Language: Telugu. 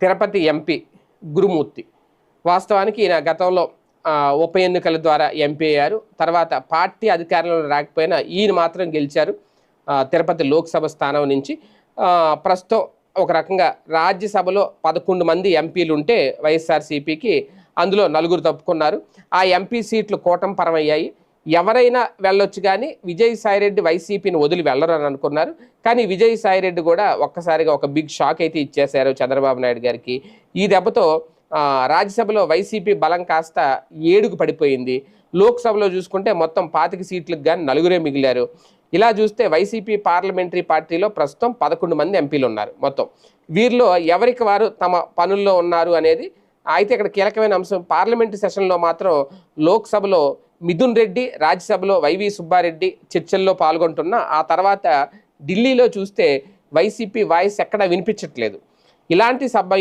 తిరుపతి ఎంపీ గురుమూర్తి. వాస్తవానికి ఈయన గతంలో ఉప ఎన్నికల ద్వారా ఎంపీ అయ్యారు. తర్వాత పార్టీ అధికారంలో రాకపోయినా ఈయన మాత్రం గెలిచారు తిరుపతి లోక్సభ స్థానం నుంచి. ప్రస్తుతం ఒక రకంగా రాజ్యసభలో 11 మంది ఎంపీలు ఉంటే వైఎస్ఆర్సీపీకి అందులో 4 తప్పుకున్నారు. ఆ ఎంపీ సీట్లు కూటమి పరమయ్యాయి. ఎవరైనా వెళ్ళొచ్చు కానీ విజయసాయిరెడ్డి వైసీపీని వదిలి వెళ్ళరు అని అనుకున్నారు. కానీ విజయసాయిరెడ్డి కూడా ఒక్కసారిగా ఒక బిగ్ షాక్ అయితే ఇచ్చేశారు చంద్రబాబు నాయుడు గారికి. ఈ దెబ్బతో రాజ్యసభలో వైసీపీ బలం కాస్త 7కు పడిపోయింది. లోక్సభలో చూసుకుంటే మొత్తం 25 సీట్లకు కానీ 4 మిగిలారు. ఇలా చూస్తే వైసీపీ పార్లమెంటరీ పార్టీలో ప్రస్తుతం 11 మంది ఎంపీలు ఉన్నారు మొత్తం. వీరిలో ఎవరికి వారు తమ పనుల్లో ఉన్నారు అనేది అయితే ఇక్కడ కీలకమైన అంశం. పార్లమెంటరీ సెషన్లో మాత్రం లోక్సభలో మిథున్ రెడ్డి, రాజ్యసభలో వైవి సుబ్బారెడ్డి చర్చల్లో పాల్గొంటున్న ఆ తర్వాత ఢిల్లీలో చూస్తే వైసీపీ వాయిస్ ఎక్కడా వినిపించట్లేదు. ఇలాంటి సభ